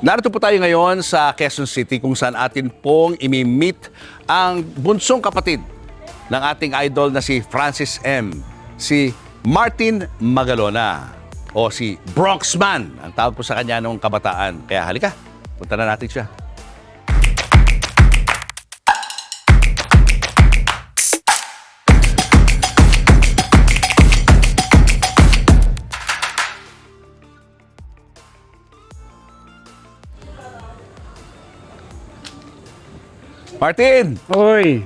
Narito po tayo ngayon sa Quezon City kung saan atin pong imi-meet ang bunsong kapatid ng ating idol na si Francis M. Si Martin Magalona o si Bronxman. Ang tawag po sa kanya noong kabataan. Kaya halika, punta na natin siya. Martin! Oy!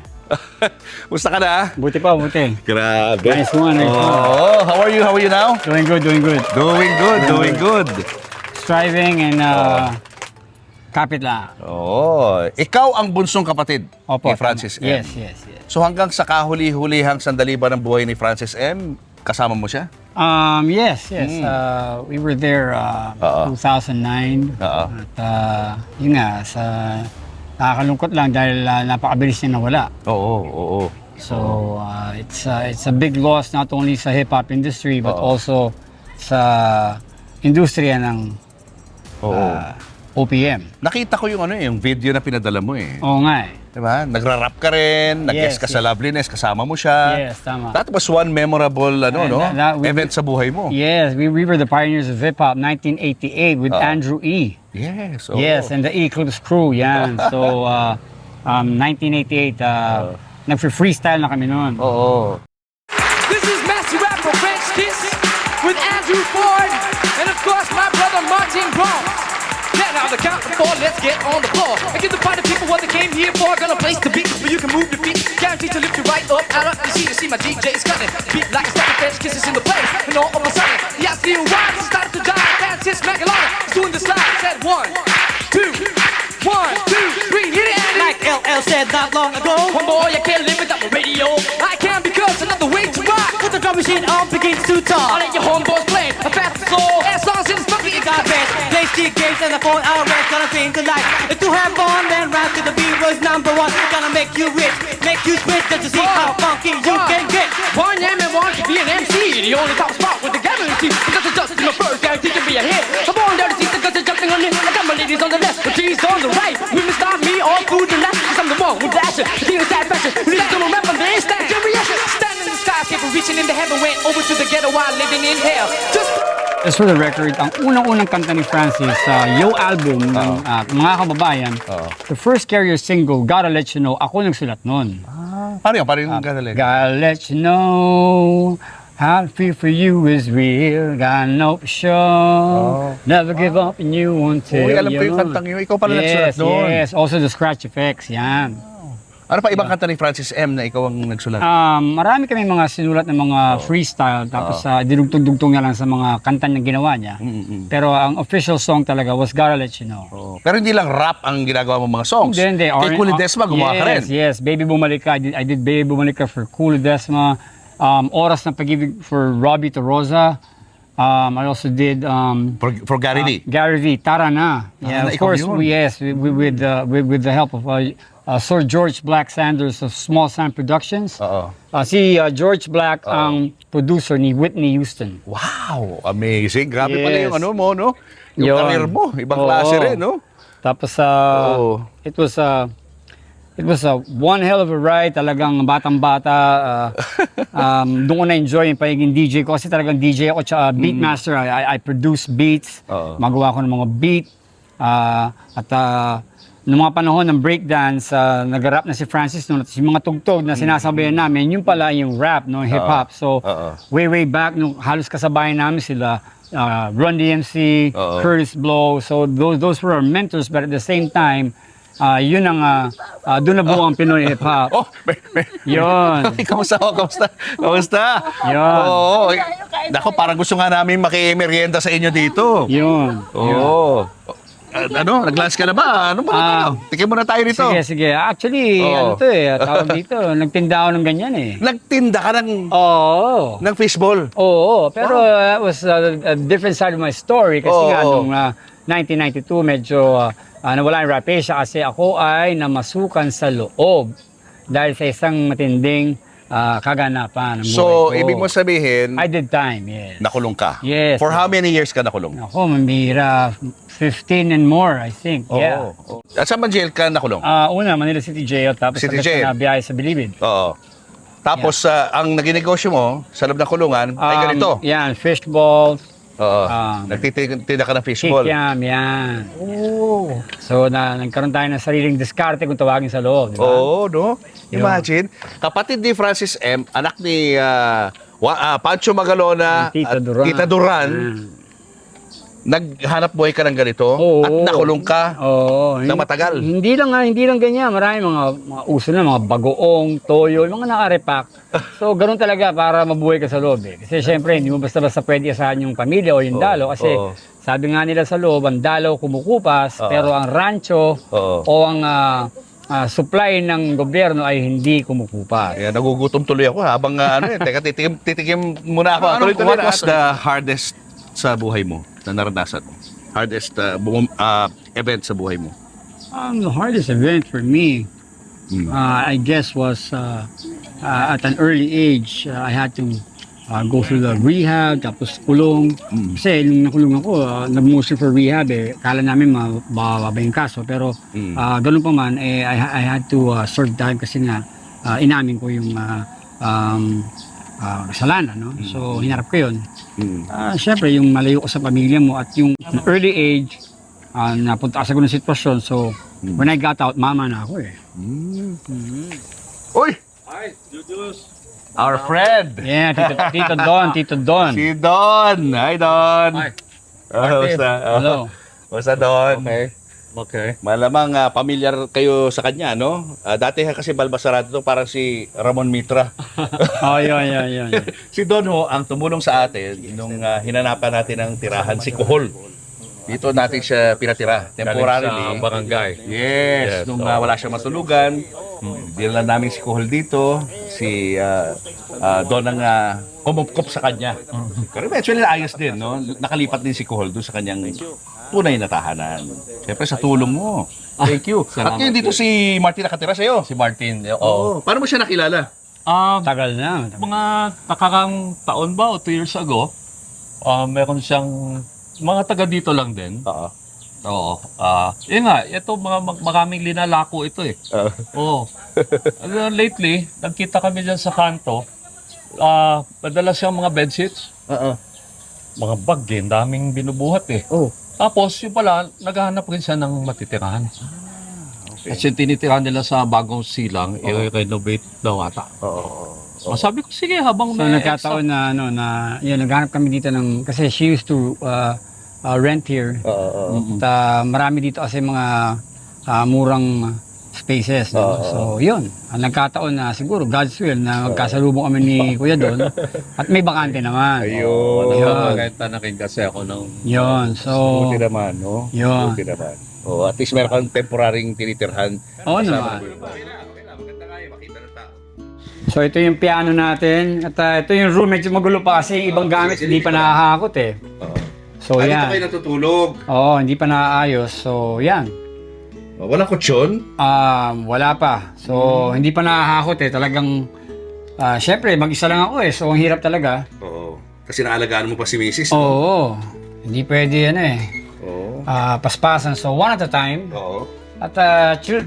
Musta ka na? Buti pa, buti. Grabe. Nice one, nice one. Oh, how are you? How are you now? Doing good, doing good. Doing good, doing good. Striving and kapit lang. Oh, ikaw ang bunsong kapatid ni Francis M. Yes, yes, yes. So hanggang sa kahuli-hulihang sandali ba ng buhay ni Francis M, kasama mo siya? Yes, yes. We were there 2009. At yun nga, nakakalungkot lang dahil napakabilis niya nawala. Oo. So it's a big loss not only sa hip-hop industry but also sa industriya ng OPM. Nakita ko yung video na pinadala mo eh. Oo nga eh. Diba? Nagra-rap ka rin, nag-guest ka sa Loveliness, kasama mo siya. Yes, tama. That was one memorable event sa buhay mo. Yes, we were the pioneers of hip-hop 1988 with Andrew E. Yes. Yes, and the Eclipse Crew, yan. So, 1988, nag-freestyle na kami noon. Oo. This is Master Rapper French Kiss with Andrew Ford and of course my brother Martin Bronx. Now the count to four, let's get on the floor and give the party people what they came here for. Got a place to be where you can move your feet, guaranteed to lift you right up out of the seat. You see my DJ is cutting, beat like a second French kisses in the place, and all of a sudden, yeah, I feel right, it started to die. Francis Magalona is doing the slide. Said 1, 2, 1, 2, 3, hit it, Andy. Like LL said not long ago, One boy, I can't live without my radio. I can because another way to rock. with the drum machine on begins to All talk. of your homeboys playing a fast soul. As long as it's funky, We got best, play stick games and the phone hour rest. Gonna sing tonight. And to have fun, then rap to the beat was number one. Gonna make you rich, make you switch just to see how funky you can get. One name and one to be an MC. The only top spot with the guarantee. Because it's just in the first guarantee to be a hit. I'm born there to see because it's jumping on it. I got my ladies on the left, the G's on the right. Women start me all through the night. Cause I'm the one with action. The thing is that fashion. We need to remember the instant. Standing in the skyscraper, reaching into heaven. Went over to the ghetto while living in hell. Just for the record, ang unang-unang kanta ni Francis sa Yo album ng mga kababayan, the first Carrier single, Gotta Let You Know, ako nagsulat nun. Paano yung gagaling? Gotta let you know how I feel for you is real. Gotta know for sure. Never give up and you won't tell. Uy, alam ko yung kantang yun. Ikaw pala nagsulat doon. Yes, also the scratch effects, yan. Ano pa ibang kanta ni Francis M na ikaw ang nagsulat? Marami kami mga sinulat ng mga freestyle, tapos dinugtong-dugtong niya lang sa mga kanta niyang ginawa niya. Pero ang official song talaga was Gotta Let You Know. Pero hindi lang rap ang ginagawa mong mga songs. Hindi. Kay Cooley Desma, gumawa ka rin. Yes, Baby Bumalik Ka. I did Baby Bumalik Ka for Cooley Desma. Oras ng Pag-ibig for Robbie Torosa. I also did For Gary V. Gary V, Tara Na. Yeah, of ikaw course, yun. with the help of Sir George Black Sanders of Small Sound Productions. Si George Black ang producer ni Whitney Houston. Wow, amazing. Grabe pala yung Yes. ano mo, no? Yung Yun. career mo, ibang Oo. klase rin, no? Tapos Oo. it was a one hell of a ride, talagang batang-bata. Doon ko na-enjoy yung pagiging DJ ko kasi talagang DJ ako tsaka beat master. I produce beats, magawa ko ng mga beat. Noong mga panahon ng breakdance, nag-rap na si Francis noon at yung mga tugtog na sinasabayan namin, yung pala yung rap, no, hip-hop. So, way back, nung halos kasabayan namin sila, Run DMC, Curtis Blow. So, those were our mentors, but at the same time, yun ang doon na buo ang Pinoy hip-hop. Oh, Yun. Kamusta ako? Kamusta? Yun. Oo. Nako, parang gusto nga namin makimerienda sa inyo dito. Yun. Oo. Nag-lunch ka na ba? Ano ba? Tikim muna tayo rito. Sige. Actually, tawag dito, nagtinda ako ng ganyan eh. Nagtinda ka ng Oo. fishball. Oo, pero that was a different side of my story kasi nga nung 1992 medyo nawala yung Rapacia kasi ako ay namasukan sa loob dahil sa isang matinding kaganapan ng buhay So, ko. ibig mo sabihin, I did time, yes. nakulong ka? Yes. For how many years ka nakulong? Ako, mamira. 15 and more, I think. Yeah. Oo. At saan man jail ka nakulong? Una, Manila City Jail, tapos City agad Jail. na biyahe sa Bilibid. Oo. Tapos, ang naginegosyo mo sa loob ng kulungan ay ganito. Yan, fishball, Oo. um, Nagtitinda ka ng fishball. kikiam, yan. Oo. So, nagkaroon tayo ng sariling diskarte kung tawagin sa loob, di ba? Oo, no? Imagine. Kapatid ni Francis M., anak ni Pancho Magalona Tita at Duran. Tita Duran, Ah. naghanap buhay ka ng ganito Oo. at nakulong ka. Oo. ng matagal. Hindi lang ganyan. Marami mga uso na, mga bagoong, toyo, yung mga nakarepack. So, ganun talaga para mabuhay ka sa loob. Eh. Kasi syempre, hindi mo basta-basta pwede asahan yung pamilya o yung dalo. Kasi sabi nga nila sa loob, ang dalaw kumukupas, pero ang rancho o ang supply ng gobyerno ay hindi kumukupas. Ayan, nagugutom tuloy ako habang teka, titikim muna ako. What was the hardest sa buhay mo na naranasan mo? Hardest event sa buhay mo? The hardest event for me, I guess, was at an early age. I had to go through the rehab, tapos kulong. Kasi nung nakulong ako, nag-motion for rehab. Kala namin mababa yung kaso. Pero ganun pa man, I had to serve time kasi nga inamin ko yung kasalanan. No? So, hinarap ko yun. Siyempre, yung malayo ko sa pamilya mo at yung early age, napunta sa ganung sitwasyon. So, when I got out, mama na ako eh. Uy! Hi, Julius. Our friend! Yeah, Tito Don, Tito Don. Si Don! Hi, Don! Hi. Kamusta? Hello. Kamusta, Don? Okay. Malamang pamilyar kayo sa kanya, no? Dati kasi balbasarado to, parang si Ramon Mitra. Oh, yun. Si Don ho, ang tumulong sa atin nung hinanapan natin ng tirahan si Kuhol. Dito natin siya pinatira, temporarily. Sa barangay. Yes, nung wala siya matulugan, dinala namin si Kuhol dito, si Don ang kumupkup sa kanya. Pero eventually ayos din, no? Nakalipat din si Kuhol doon sa kanyang tunay na tahanan. Siyempre sa tulong mo. Thank you. At ngayon dito si Martin nakatira sa'yo. Si Martin. Oo. Paano mo siya nakilala? Tagal na. Mga nakarang taon ba o 2 years ago, meron siyang mga taga dito lang din. Oo. Oo. Yun nga, ito maraming linalako ito eh. Oo. Lately, nagkita kami dyan sa kanto. Madalas siyang mga bedsheets. Oo. Mga bag din, daming binubuhat eh. Oh. Tapos yung pala, naghahanap rin siya ng matitirahan. Okay. At yung tinitirahan nila sa bagong silang, i-renovate daw ata. Sabi ko, sige, habang So, may nagkataon na yun, naghanap kami dito ng, kasi she used to rent here. At marami dito kasi mga murang spaces. No? So, yun. Ang nagkataon na siguro, God's will, na magkasalubong kami ni Kuya Don. At may bakante naman. Ayun. Nakakita na rin kasi ako ng... Yun. So, Buti naman, no? yun. Buti naman. At least meron kang temporaring tinitirhan. Oo naman. So, ito yung piano natin. At ito yung room. Medyo magulo pa kasi yung ibang gamit hindi pa nakahakot eh. So, Dito yan. kayo natutulog. Oo, hindi pa naayos. So, yan. Walang kutsyon? Wala pa. So, hindi pa nakahakot eh. Talagang, syempre, mag-isa lang ako eh. So, ang hirap talaga. Oo. Kasi naalagaan mo pa si Mrs. Oo. Hindi pwede yan eh. Oo. Paspasan. So, one at a time. Oo. At chill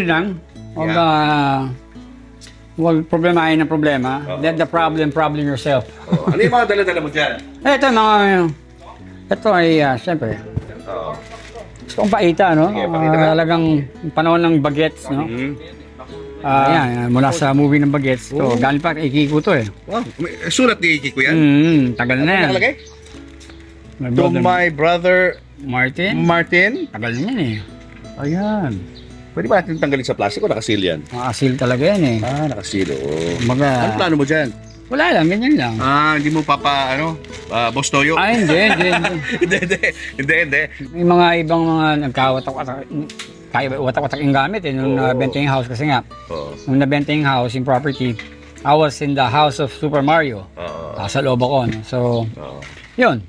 lang. Huwag problemahin ng problema. Let the problem yourself. Ano yung mga dala-dala mo dyan? Ito ay, syempre, Oo. gusto kong paita, no? Sige, pakita ka. Talagang panahon ng bagets, no? Yan, mula sa movie ng bagets. Ito, galing pa kay Kiko to eh. Wow. Sulat ni Kiko yan? Tagal na yan. Nakalagay? My To brother my brother Martin, Martin. tagal na yan eh. Ayan. Pwede ba natin tanggalin sa plastic o nakasil yan? Makasil talaga yan eh. Nakasil. Oo. Kumbaga, Anong plano mo dyan? wala lang, ganyan lang. Hindi mo Boss Toyo? Ay, hindi. Hindi. May mga ibang mga nagkawatak-watak, watak-watak yung gamit eh, nung nabenta yung house kasi nga. Oo. Nung nabenta yung house, yung property, I was in the house of Super Mario. Oo. Sa loob ako. No? So, yun.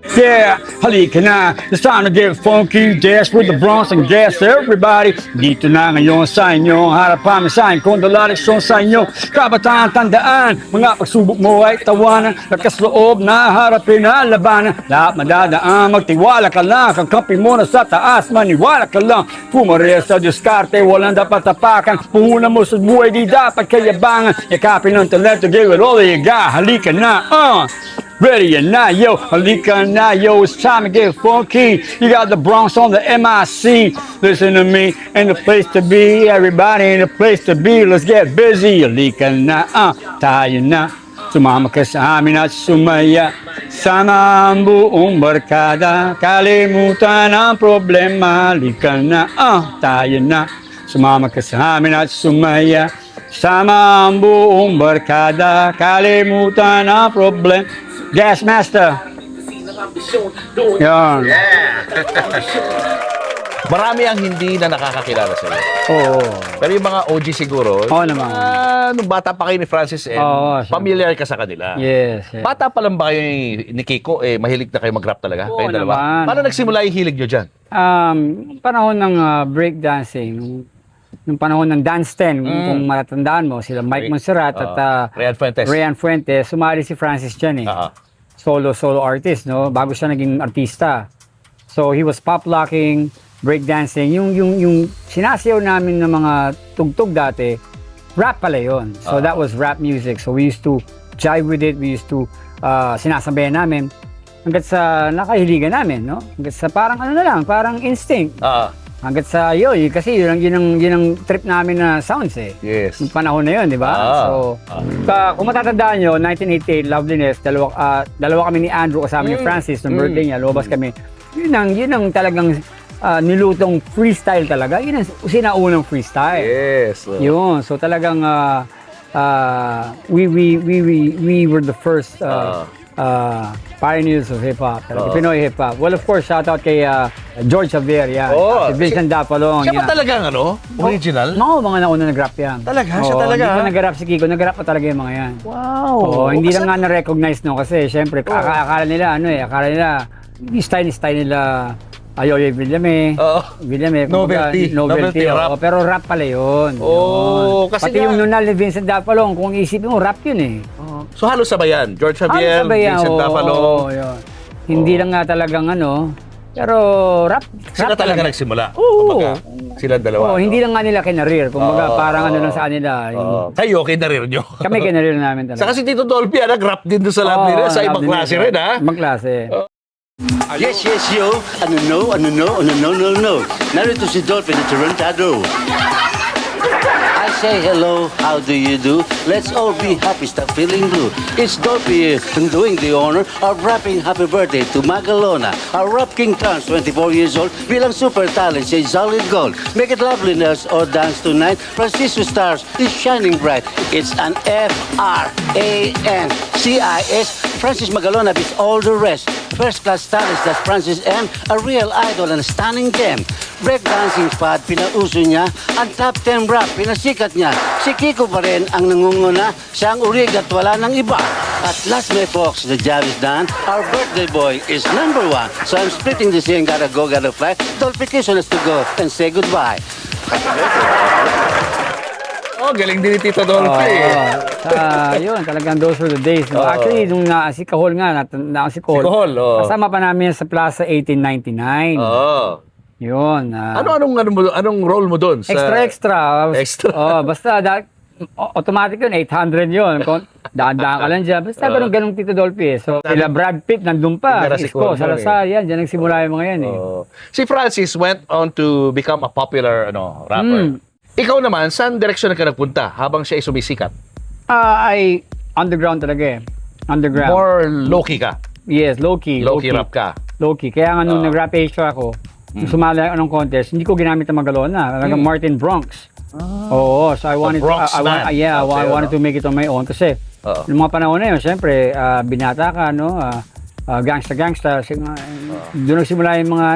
Yeah, halika na. It's time to get funky, dance with the Bronx and gas everybody. Dito na ngayon sa inyong harapan, sa inyong kondolarisyon sa inyong kabataan tandaan. Mga pagsubok mo ay tawanan, lakas loob na harapin ang labanan. Lahat madadaan, magtiwala ka lang, kakampi mo na sa taas, maniwala ka lang. Pumares sa diskarte, walang dapat tapakan. Puhunan mo sa buhay, di dapat kayabangan. Yakapin ang talento, give it all you got. Halika na, Ready or not, yo, halika na, yo, it's time to get funky. You got the Bronx on the MIC. Listen to me, in the place to be. Everybody in the place to be. Let's get busy. Halika na, tayo na. Sumama ka sa amin at sumaya. Sama ang buong barkada. Kalimutan ang problema. Halika na, tayo na. Sumama ka sa amin at sumaya. Sama ang buong barkada. Kalimutan ang problema. Gas Master. Yan. Marami ang hindi na nakakakilala sa iyo. Oo. Pero yung mga OG siguro, Oo naman. nung bata pa kayo ni Francis M, Oo, sure. familiar ka sa kanila. Yes. Bata pa lang ba kayo ni Kiko, mahilig na kayo mag-rap talaga? Oo Kayong dalawa? naman. Paano nagsimula yung hilig nyo dyan? Panahon ng breakdancing, nung panahon ng Dance 10, kung matatandaan mo, sila Mike Monserrat at Ryan Fuentes. sumali si Francis dyan Oo. Solo artist, no? Bago siya naging artista. So, he was pop-locking, breakdancing. Yung sinasayaw namin ng mga tugtog dati, rap pala yun. So, that was rap music. So, we used to jive with it. We used to, sinasabayan namin. Hanggat sa nakahiligan namin, no? Hanggat sa parang parang instinct. Hanggat sa kasi yun ang trip namin na sounds Yes. Yung panahon na yun, di ba? So, kung matatandaan nyo, 1988, Loveliness, dalawa kami ni Andrew kasama ni Francis nung birthday niya, lumabas kami. Yun ang talagang nilutong freestyle talaga. Yun ang sinaunang freestyle. Yes. Yun, so talagang we were the first pioneers of hip-hop, Pinoy hip-hop. Well, of course, shout out kay George Javier, si Vincent Dapalong. Siya ba talagang original? Oo, mga nauna nag-rap yan. Talaga? Siya talaga? Hindi pa nag-rap si Kiko, nag-rap pa talaga yung mga yan. Wow. Oo, hindi lang nga na-recognize no kasi syempre akala nila yung style nila Ayoy Villame. Novelty rap. Pero rap pala yun. Kasi pati yung nunal ni Vincent Dapalong, kung isipin mo, rap yun So halos sabayan. George Javier, Vincent Dapalong. Hindi lang nga talagang pero rap. Sila talaga nagsimula. Oo. Sila dalawa. Hindi lang nga nila kinarir. Kumbaga, parang lang sa kanila. Kayo, kinarir nyo. Kami kinarir namin talaga. Saka si Tito Dolphy, nag-rap din doon sa Loveliness. Sa ibang klase rin, ha? Ibang klase. Yes, yo. No. Narito si Dolphin at Tarantado. I say hello, how do you do? Let's all be happy, stop feeling blue. It's Dolphy doing the honor of rapping happy birthday to Magalona. Our rap king turns 24 years old. Bilang super talent, say solid gold. Make it Loveliness or dance tonight. Francisco Stars is shining bright. It's an FRANCIS. Francis Magalona beats all the rest. First class talents, that's Francis M. A real idol and a stunning gem. Breakdancing fad, pinauso niya. Ang top 10 rap, pinasikat niya. Si Kiko pa rin ang nangunguna. Siya ang urig at wala ng iba. At last, my folks, the job is done. Our birthday boy is number 1. So I'm splitting the scene, gotta go, gotta fly. Dolphy Kiso has to go and say goodbye. Galing din ni Tito Dolphy. Yun, talagang those were the days. No? Actually, nung si Kahol nga, si Kahol, kasama pa namin sa Plaza 1899. Yun. Anong role mo doon? Extra. Extra. Basta, automatic yun, 800 yun. Daan-daan ka lang dyan. Basta ganun Tito Dolphy. So, sila Brad Pitt, nandun pa. Sila Si si Isko, Kahol, Salazar, yan. Diyan nagsimula yung mga yan. Si Francis went on to become a popular rapper. Ikaw naman, saan direksyon ka nagpunta habang siya ay sumisikat? Ay underground talaga Underground. More low-key ka? Yes, low-key. Low-key rap ka? Low-key. Kaya nga nung nag-rap Asia ako, sumali ako ng contest, hindi ko ginamit ang Magalona. Talagang Martin Bronx. Oo, so I wanted Bronx man. I wanted to make it on my own kasi yung mga panahon na yun, syempre, binata ka, gangsta. Doon nagsimula yung mga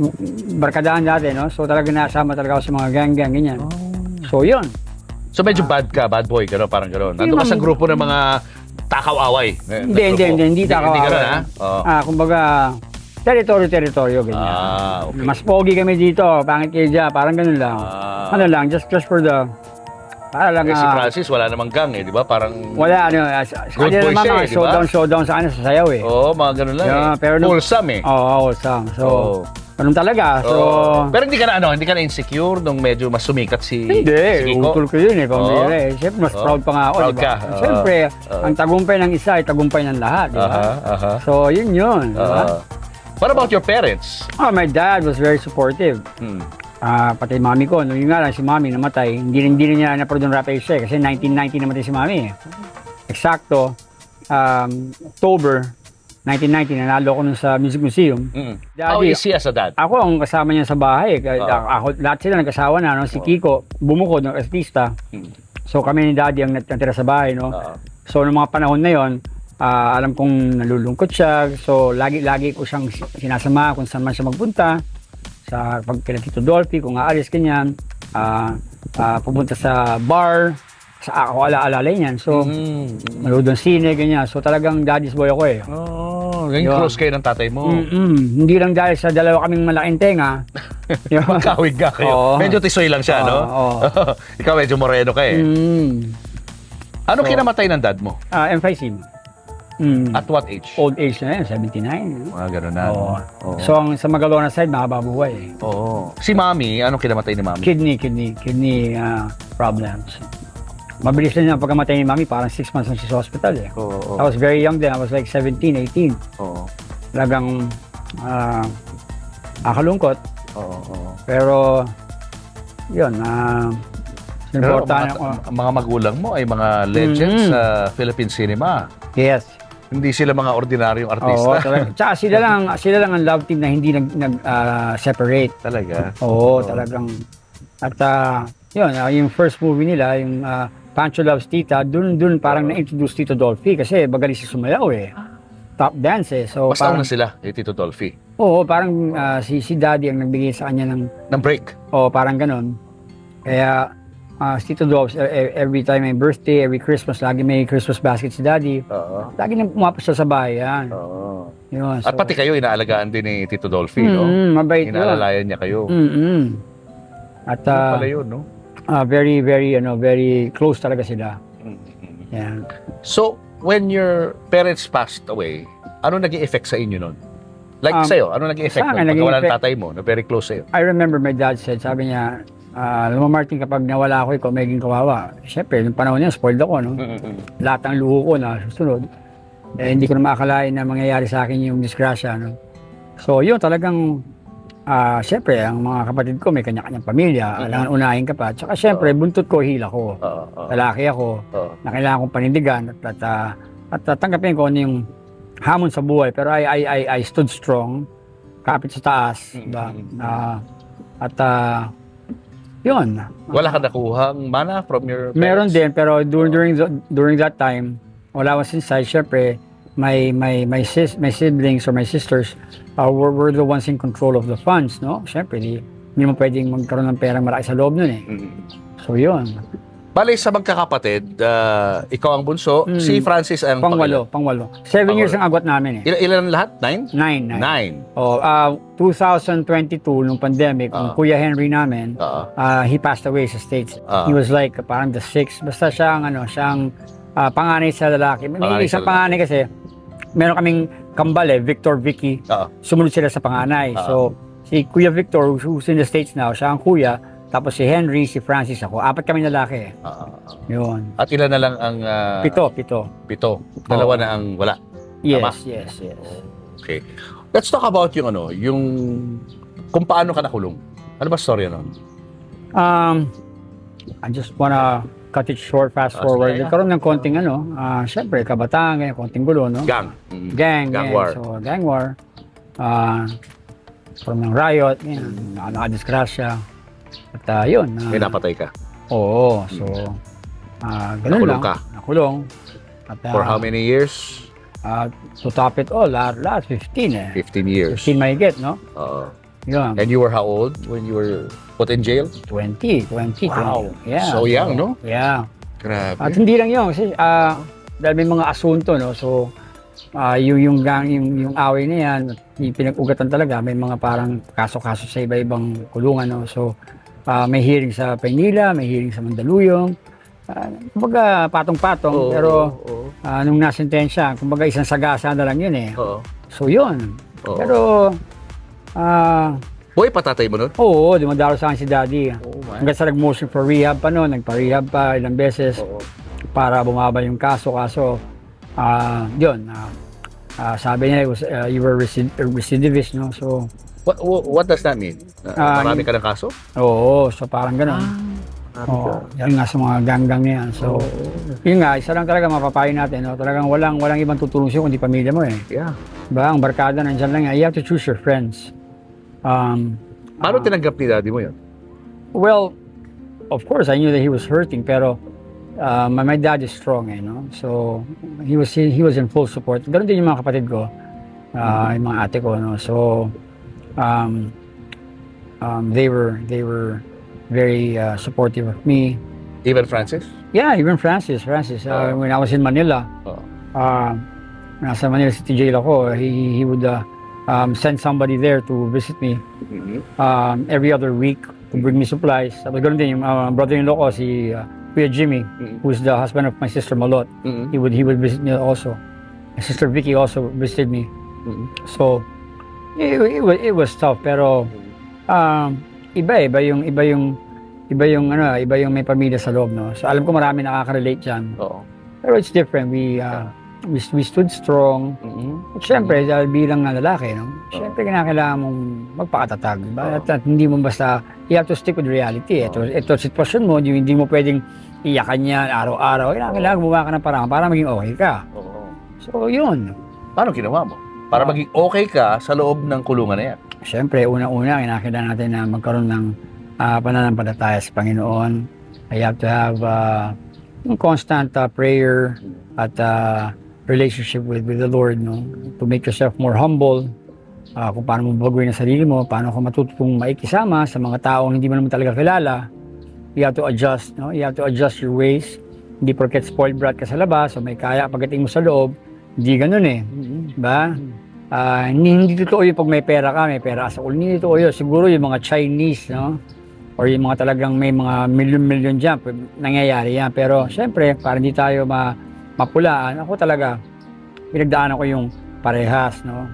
yung barkadahan dati, so talaga nasama talaga ako sa mga gang, ganyan. So yun. So medyo bad boy, parang gano'n. Nandun ka sa grupo ng mga takaw-away. Hindi takaw. Hindi ganun, ha? Oo. Kumbaga, teritoryo, ganyan. Okay. Mas pogi kami dito, pangit kayo dyan, parang ganun lang. Ano lang, just for the, para lang, Si Francis, wala namang gang di ba? Parang, wala, sa Good kanila boy naman, siya mga di ba? showdown sa kanya, sa sayaw eh. mga ganun lang Yeah, pero Wholesome Oo, Sam. So, Oo. ganun talaga. So, Pero hindi ka na insecure nung medyo mas sumikat si hindi, Kiko? utol ko yun eh, pambira eh. Siyempre, mas Oo. proud pa nga ako, Proud di ba? ka. Siyempre, ang tagumpay ng isa ay tagumpay ng lahat, di ba? Aha. So, yun, di ba? What about your parents? My dad was very supportive. Pati mami ko, nung yun nga lang si mami namatay, hindi rin niya na-proud ng rap siya kasi 1990 namatay si mami eh. Eksakto, October 1990, nanalo ko nun sa Music Museum. How is he as a dad? Ako ang kasama niya sa bahay. Ako, lahat sila nagkasawa na, no? Si Kiko, bumukod ng artista. So kami ni Daddy ang natira sa bahay, no? So noong mga panahon na yon, alam kong nalulungkot siya. So lagi ko siyang sinasama kung saan man siya magpunta. Sa pag kila Tito Dolphy, kung aalis ganyan, pupunta sa bar, sa ako alaalay niyan. So, manood ng sine, ganyan. So, talagang daddy's boy ako eh. Naging close kayo ng tatay mo. Hindi lang dahil sa dalawa kaming malaking tenga. Magkawig ka kayo. Oo. Medyo tisoy lang siya, no? Oo. Ikaw medyo moreno ka eh. Ano kinamatay ng dad mo? Emphysema. At what age? Old age na yun, 79. Mga ganun na. Oo. Oo. So, sa Magalona side, mahaba buhay eh. Oo. Si Mami, anong kinamatay ni Mami? Kidney problems. Mabilis na yung pagkamatay ni Mami, parang 6 months na siya sa hospital eh. Oo. I was very young then, I was like 17, 18. Oo. Talagang nakalungkot. Oo. Pero, yun, Pero importante ako. ang mga magulang mo ay mga legends sa Philippine cinema. Yes. Hindi sila mga ordinaryong Oo, artista. talaga. Tsaka sila lang ang love team na hindi separate. Talaga. Oo, talagang. At yun, yung first movie nila, yung Pancho Loves Tita, dun parang na-introduce Tito Dolphy kasi magaling siya sumayaw eh. Top dance eh. So, Basta parang, na sila, Tito Dolphy. oo, parang si Daddy ang nagbigay sa kanya ng, Ng break. parang ganon. Kaya, si Tito Dolphy, every time may birthday, every Christmas, lagi may Christmas basket si Daddy. Oo. Lagi nang pumapos siya sa bayan. Oo. Yun, At pati kayo, inaalagaan din ni Tito Dolphy, no? mabait yun. Inaalalayan niya kayo. At Ano pala yun, no? very, very, very close talaga sila. Yan. So, when your parents passed away, ano naging effect sa inyo nun? Like sa'yo, ano naging effect sa akin, nun? naging Pagka wala ng effect- tatay mo, na very close sa'yo. I remember my dad said, sabi niya, alam mo Martin, kapag nawala ako, ikaw magiging kawawa. Siyempre, nung panahon niya, spoiled ako, no? Lahat ng luho ko na susunod. Hindi ko na maakalain na mangyayari sa akin yung disgrasya, no? So, yun, talagang, siyempre, ang mga kapatid ko, may kanya-kanyang pamilya, alangan unahin ka pa. Tsaka, siyempre, buntot ko, hila ko. Lalaki ako, na kailangan kong panindigan at tanggapin ko ano yung hamon sa buhay. Pero I stood strong, kapit sa taas, diba? Yun. Wala ka nakuhang mana from your parents? Meron din, pero during that time, wala was inside, syempre, my siblings or my sisters were the ones in control of the funds, no? Syempre, hindi mo pwedeng magkaroon ng perang malaki sa loob nun eh. So yun. Bale, sa magkakapatid, ikaw ang bunso, si Francis ang Pangwalo. 7 years ang agwat namin eh. Ilan lahat? 9? 9. 9. 2022, nung pandemic, yung Kuya Henry namin, he passed away sa States. He was like parang the 6th. Basta siyang panganay sa lalaki. May Panganay isang sa panganay kasi, meron kaming kambal eh, Victor, Vicky. Sumunod sila sa panganay. So, si Kuya Victor, who's in the States now, siya ang kuya. Tapos si Henry, si Francis, ako. 4 kami lalaki. Yun. At ilan na lang ang... 7. 7. Dalawa na ang wala. Tama? Yes. Okay. Let's talk about yung kung paano ka nakulong. Ano ba story nun? I just wanna cut it short, fast forward. Sige. Nagkaroon ng konting syempre, kabataan, ganyan, konting gulo, no? Gang. Gang Gang ganyan. war. So, gang war. From ng riot, yan, nakadisgrasya. At yun. May napatay ka. Oo, so, ganun Nakulong lang. ka. Nakulong. At, For how many years? To top it all, last 15 eh. 15 years. 15 may get, no? Yun. And you were how old when you were put in jail? 20. Wow. 20. Yeah. So young, no? Yeah. Grabe. At hindi lang yun, kasi dahil may mga asunto, no? So, yung away na yan, yung pinag-ugatan talaga, may mga parang kaso-kaso sa iba-ibang kulungan, no? So, may hearing sa Maynila, may hearing sa Mandaluyong. Kumbaga, patong-patong, pero nung nasentensya, kumbaga isang sagasa na lang yun eh. So, yun. Pero, Boy, patatay mo nun? oo, dumadalo sa akin si Daddy. Hanggang sa nag-motion for rehab pa noon, nagpa-rehab pa ilang beses para bumaba yung kaso. Yun, sabi niya, you were recidivist, no? So, What does that mean? Marami ka ng kaso? oo, so parang gano'n. Yan nga sa mga ganggang niya. So, yun nga, isa lang talaga mapapayo natin, no? Talagang walang ibang tutulong sa'yo kundi pamilya mo eh. Yeah. Diba? Ang barkada nandyan lang yan. You have to choose your friends. Paano tinanggap ni daddy mo yun? Well, of course, I knew that he was hurting, pero my dad is strong, eh, no? So, he was in full support. Ganun din yung mga kapatid ko, yung mga ate ko, no? So, they were very supportive of me. Even Francis? Yeah, even Francis. When I was in Manila, nasa Manila City Jail ako, he would send somebody there to visit me every other week to bring me supplies. Tapos ganoon din yung brother-in-law ko, si Kuya Jimmy, who's the husband of my sister Malot. He would visit me also. My sister Vicky also visited me. So it was tough, pero iba yung may pamilya sa loob, no. So alam ko marami nakaka-relate diyan. Pero it's different. We stood strong. At syempre, dahil bilang lalaki, no? Syempre, kailangan mong magpakatatag. Diba? At hindi mo basta, you have to stick with reality. Ito sitwasyon mo, hindi mo pwedeng iyakan yan araw-araw. Kailangan gumawa ka ng parang para maging okay ka. So, yun. Paano ginawa mo? Para maging okay ka sa loob ng kulungan na yan. Syempre, unang-una, kailangan natin na magkaroon ng pananampalataya sa Panginoon. I have to have yung constant prayer at relationship with the Lord, no? To make yourself more humble, kung paano mo baguhin ang sarili mo, paano ka matututong maikisama sa mga taong hindi mo naman talaga kilala. You have to adjust, no? You have to adjust your ways. Hindi porket spoiled brat ka sa labas, so may kaya pagdating mo sa loob, hindi ganun eh. Diba? Hindi totoo yung pag may pera ka sa ulo. Hindi totoo yun. Siguro yung mga Chinese, no? Or yung mga talagang may mga milyon-milyon dyan, nangyayari yan. Pero syempre, para hindi tayo mapulaan, ako talaga, pinagdaanan ko yung parehas, no?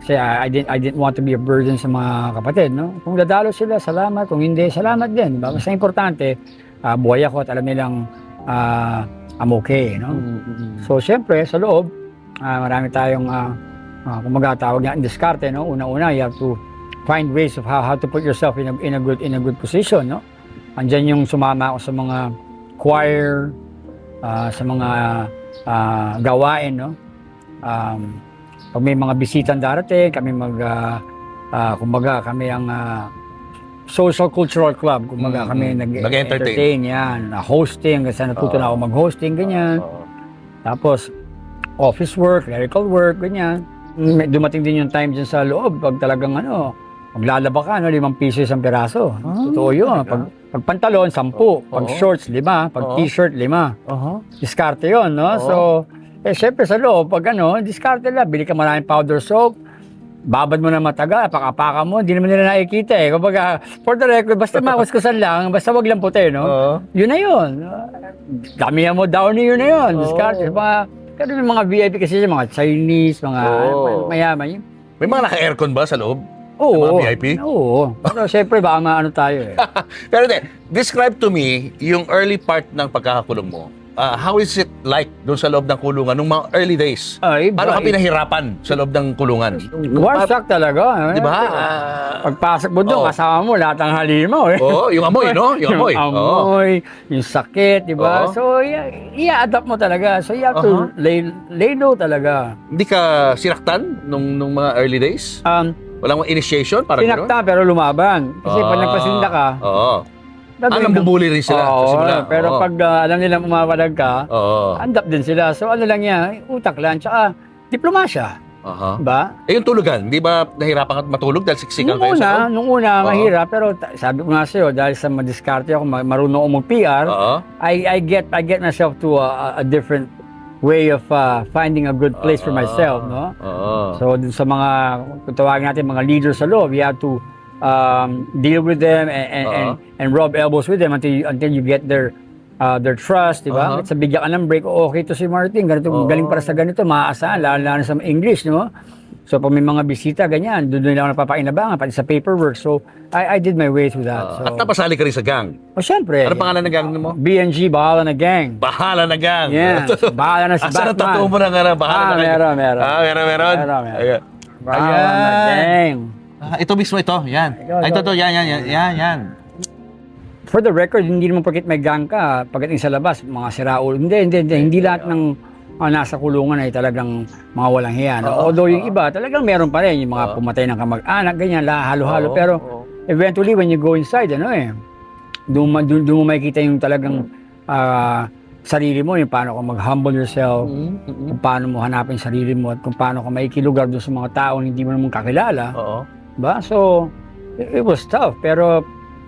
Kasi I didn't want to be a burden sa mga kapatid, no? Kung dadalo sila, salamat. Kung hindi, salamat din. Basta importante, buhay ako at alam nilang I'm okay, no? So, syempre, sa loob, marami tayong, kumaga tawag niya, diskarte, no? Una-una, you have to find ways of how to put yourself in a good position, no? Andyan yung sumama ako sa mga choir, sa mga gawain, no? Pag may mga bisitang darating, kami kumbaga kami ang social cultural club, kumbaga kami nag-entertain yan, hosting, kasi natuto na ako mag-hosting, ganyan. Tapos office work, clerical work, ganyan. Dumating din yung time dyan sa loob, pag talagang maglalaba ka, 5 piso isang piraso. Totoo yun. Pag pantalon, 10. Pag shorts, 5. Pag t-shirt, 5. Diskarte yun, no? So, syempre sa loob, pag diskarte lang, bili ka maraming powder soap, babad mo na mataga, apaka mo, hindi naman nila nakikita eh. Kumbaga, for the record, basta makuskusan lang, basta wag lang puti, no? Yun na yun. Damihan mo downy, yun na yun. Diskarte. Pero yung mga VIP kasi yung mga Chinese, mga mayaman. May mga naka-aircon ba sa loob? Oo. Mga VIP? Oo. Pero syempre, baka maano tayo eh. Pero describe to me yung early part ng pagkakakulong mo. How is it like doon sa loob ng kulungan nung mga early days? Paano ka pinahirapan sa loob ng kulungan? War shock talaga. Di ba? Pagpasok mo doon, kasama mo lahat ng halimaw eh. Yung amoy, no? Yung amoy. Yung amoy, yung sakit, di ba? So, i-adapt mo talaga. So, you have to lay low talaga. Hindi ka sinaktan nung mga early days? Walang initiation? Sinaktan pero lumaban. Kasi pag nagpasinda ka, nambubuli rin sila sa simula. Pero pag alam nilang umawalag ka, andap din sila. So ano lang yan, utak lang, tsaka diplomasya. Ba? Yung tulugan, di ba nahirapan ka matulog dahil siksikan kayo sa loob? Nung una, mahirap. Pero sabi ko nga sa'yo, dahil sa madiskarte ako, marunong ako mag-PR, I get myself to a different way of finding a good place for myself, no? Oo. So dun sa mga, kung tawagin natin mga leaders sa loob, you have to deal with them and rub elbows with them until you get their trust, di ba? At sa bigyan ka ng break, okay to si Martin, ganito, galing para sa ganito, maaasahan, lalo sa English, no? So pag may mga bisita, ganyan, doon nila ako napapakinabangan, pati sa paperwork. So I did my way through that. So, At napasali ka rin sa gang. syempre. Ano pangalan ng gang mo? BNG, Bahala na Gang. Bahala na gang. Yeah, bahala na si Asan ang Batman. tattoo mo na nga na? Bahala na gang. meron. Meron. Meron. Ayan. Bahala na Gang. Ito mismo ito. Yan. Ay, ito. Yan. For the record, hindi naman porket may gang ka, pagdating sa labas, mga siraulo. Hindi lahat ng nasa kulungan ay talagang mga walang hiya. No? Although yung iba, talagang meron pa rin. Yung mga pumatay ng kamag-anak, ganyan, halo-halo. Pero eventually, when you go inside, doon mo makikita yung talagang sarili mo, yung paano ka mag-humble yourself, kung paano mo hanapin sarili mo, at kung paano ka makikilugar doon sa mga taong hindi mo naman kakilala. Ba? So, it was tough. Pero,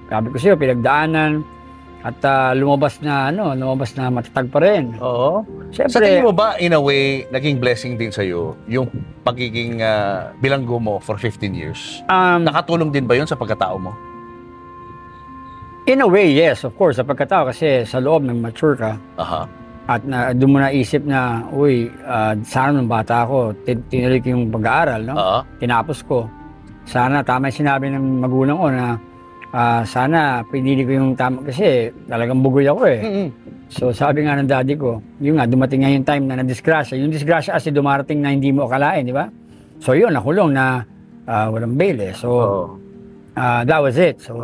sabi ko sa'yo, pinagdaanan, at lumabas na matatag pa rin. Oo. Siyempre, Sa tingin mo ba, in a way, naging blessing din sa'yo yung pagiging bilanggo mo for 15 years? Nakatulong din ba yun sa pagkatao mo? in a way, yes, of course, sa pagkatao, kasi sa loob ng mature ka, Aha. at doon mo naisip na, uy, sana nung bata ako, tinuloy ko yung pag-aaral, no? Tinapos ko. Sana, tama yung sinabi ng magulang ko na, sana pinili ko yung tama, kasi talagang bugoy ako eh. So sabi nga ng daddy ko, yun nga, dumating nga yung time na nadisgrasya. Yung disgrasya kasi dumarating na hindi mo akalain, di ba? So yun, nakulong na walang bail eh. So that was it. So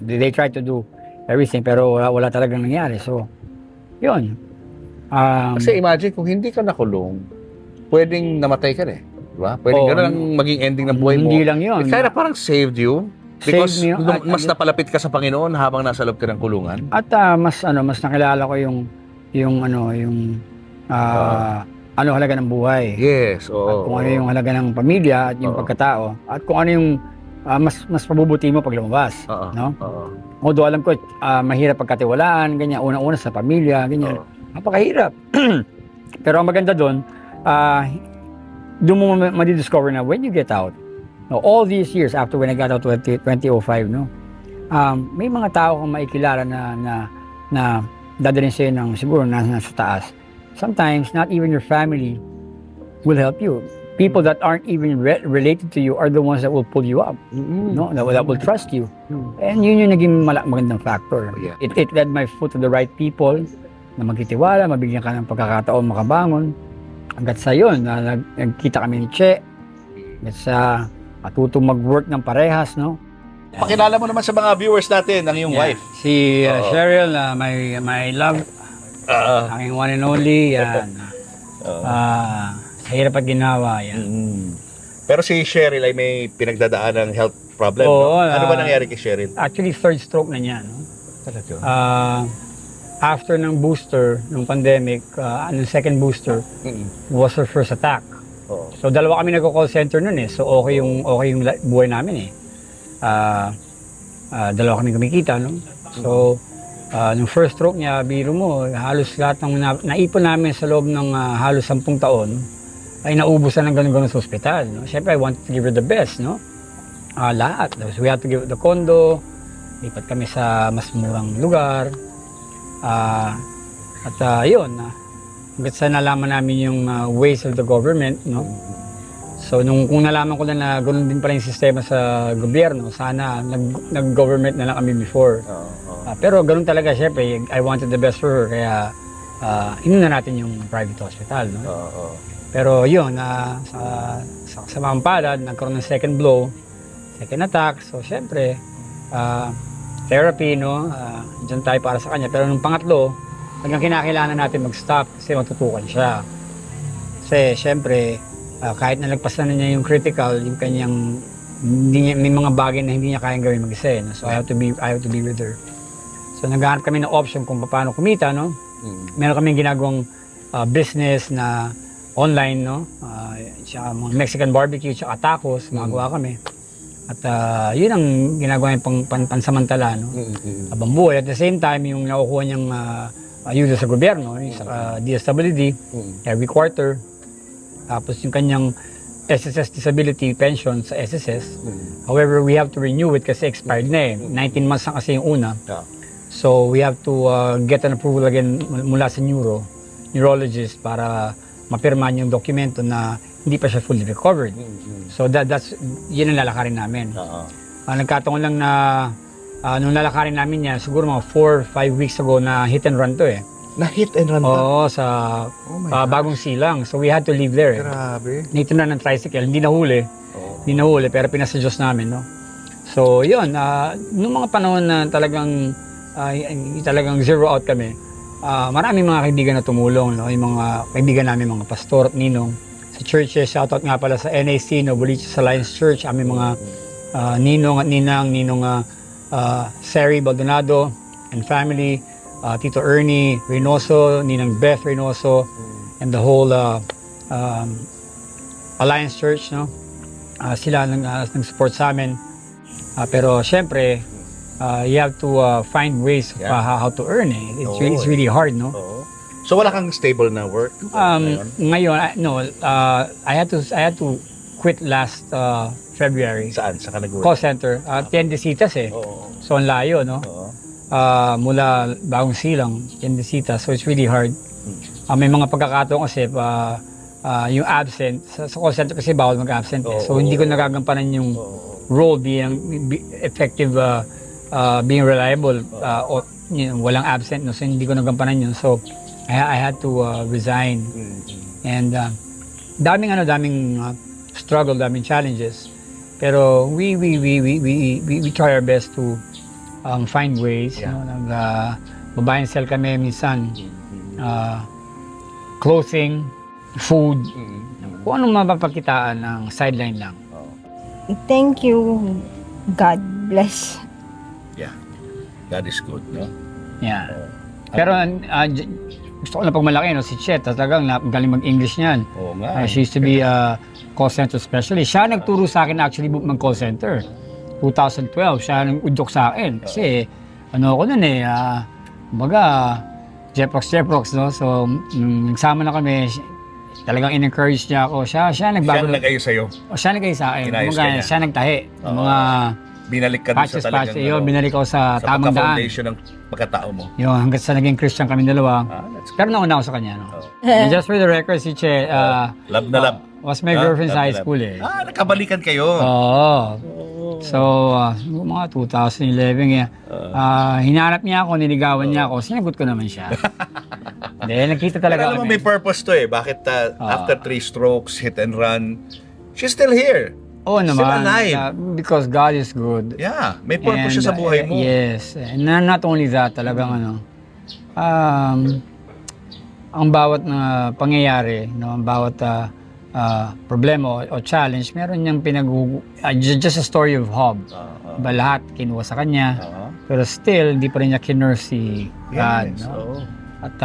they tried to do everything pero wala talagang nangyari. So yun. Kasi imagine kung hindi ka nakulong, pwedeng namatay ka rin. Di ba? Pwedeng ganun ang maging ending ng buhay mo. Hindi lang yun. It kind of parang saved you. Because Saved me, mas napalapit ka sa Panginoon habang nasa loob ka ng kulungan. At mas nakilala ko yung halaga ng buhay. Yes, oo. At kung ano yung halaga ng pamilya at yung pagkatao. At kung ano yung mas pabubuti mo pag lumabas. No? Although alam ko, mahirap pagkatiwalaan, ganyan. Una-una sa pamilya, ganyan. Napakahirap. Pero ang maganda doon, doon mo madidiscover na when you get out, all these years after when I got out 2005, no, may mga tao kang maikilala na dadalhin sa'yo ng siguro nasa taas. Sometimes, not even your family will help you. People that aren't even related to you are the ones that will pull you up, no, that will trust you. And yun yung naging magandang factor. Yeah. It led my foot to the right people na magtitiwala, mabigyan ka ng pagkakataon makabangon. Hanggat sa yun, nagkita kami ni Che. Hanggat sa matutong mag-work ng parehas, no? Pakilala mo naman sa mga viewers natin ang iyong wife. Si Cheryl, my love, aking one and only, yan. Sa hirap at ginawa, yan. Pero si Cheryl ay may pinagdadaan ng health problem. Oo, no? Ano ba nangyari kay Cheryl? Actually, third stroke na niya, no? Talaga? After ng booster, nung pandemic, ng second booster, was her first attack. So dalawa kami nagko-call center noon eh. So okay yung buhay namin eh. Dalawa kami kumikita, no? So nung first stroke niya, biro mo, halos lahat ng naipon namin sa loob ng halos 10 taon ay naubos na ng ganun-ganun sa ospital, no? Siyempre, I wanted to give her the best, no? Lahat. So we had to give her the condo, lipat kami sa mas murang lugar. Yun, hanggat sa nalaman namin yung ways of the government, no? So, kung nalaman ko na ganoon din pala yung sistema sa gobyerno, sana nag-government na lang kami before. Pero ganoon talaga, syempre, I wanted the best for her, kaya inuna natin yung private hospital, no? Pero yun, sa mampalad, nagkaroon ng second blow, second attack, so syempre, therapy, no? Diyan tayo para sa kanya. Pero nung pangatlo, hanggang kinakailangan natin mag-stop kasi matutukan siya. Kasi syempre, kahit nalagpasan na niya yung critical, yung kanyang, may mga bagay na hindi niya kayang gawin mag-isa. No? So I have to be with her. So naghahanap kami ng option kung paano kumita, no? Meron kaming ginagawang business na online, no? Mga Mexican barbecue, tsaka tacos, magawa kami. At yun ang ginagawa yung pansamantala, no? Habang buhay. At the same time, yung nakukuha niyang ayuda sa gobyerno, yung sa DSWD, every quarter. Tapos yung kanyang SSS disability pension sa SSS. However, we have to renew it kasi expired na eh. 19 months na kasi yung una. Yeah. So we have to get an approval again mula sa neurologist para mapirmahan yung dokumento na hindi pa siya fully recovered. So yun ang lalakarin namin. Nagkataon lang na nung lalakarin namin yan, siguro mga 4-5 weeks ago na hit and run to eh. Na hit and run ba? Oo, sa Bagong Silang. So we had to leave there. Grabe. Hit and run ng tricycle. Hindi nahuli. Hindi nahuli, pero pinasadjust namin, no? So yun, nung mga panahon na talagang zero out kami, maraming mga kaibigan na tumulong, no? Yung mga kaibigan namin, mga pastor at ninong sa churches. Shoutout nga pala sa NAC, no? Boliches Alliance Church, aming mga ninong at ninong Sari Baldonado and family, Tito Ernie Reynoso, Ninang Beth Reynoso, and the whole Alliance Church, no? Sila nag-support sa amin. Pero syempre, you have to find ways how to earn it. It's really hard, no? So wala kang stable na work? Ngayon, I had to quit last February. Saan? Saan ka nag-work? Call center. Tiendesitas eh. So ang layo, no? Mula Bagong Silang, Tiendesitas. So it's really hard. May mga pagkakataon kasi yung absent. Sa call center kasi bawal mag-absent eh. So hindi ko nagagampanan yung role being effective, being reliable, o walang absent. No? So hindi ko nagampanan yun. So I had to resign. And daming struggle, daming challenges. Pero we try our best to find ways. You know, babae sell kami minsan. Clothing, food, kung anong mapapakitaan ng sideline lang. Thank you. God bless. Yeah. That is good, no? Yeah. Pero gusto ko na pag malaki, no, si Chet, talagang galing mag-English niyan. Oo nga. She used to be a call center specialist. Siya nagturo sa akin actually mag-call center. 2012, siya nang udyok sa akin. Kasi ano ako nun eh, baga, Jeprox, no? So, nagsama na kami, talagang in-encourage niya ako. Siya nagbago. Siya nag-ayo sa'yo? Siya nag-ayo sa akin. Inayos Mga, ka niya? siya nagtahi. Mga Binalik ka doon sa talagang yun, binalik ako sa tamang daan. foundation ng pagkatao mo. Yun, hanggang sa naging Christian kami dalawa. Pero nauna ako sa kanya, no? And just for the record, si Che, Love na love. was my girlfriend sa high school eh. Nakabalikan kayo. Oo. So, mga 2011, hinanap niya ako, niligawan niya ako, sinagot ko naman siya. Then, nakita talaga Pero alam mo, may purpose to eh. Bakit after 3 strokes, hit and run, she's still here. Oo Still naman. alive. Because God is good. Yeah, may purpose siya sa buhay mo. Yes. And not only that, talagang ang bawat na pangyayari, no, ang bawat problema o challenge, meron niyang just a story of hope. Lahat kinuha sa kanya, pero still, hindi pa rin niya kinurse si God. Yes, No? At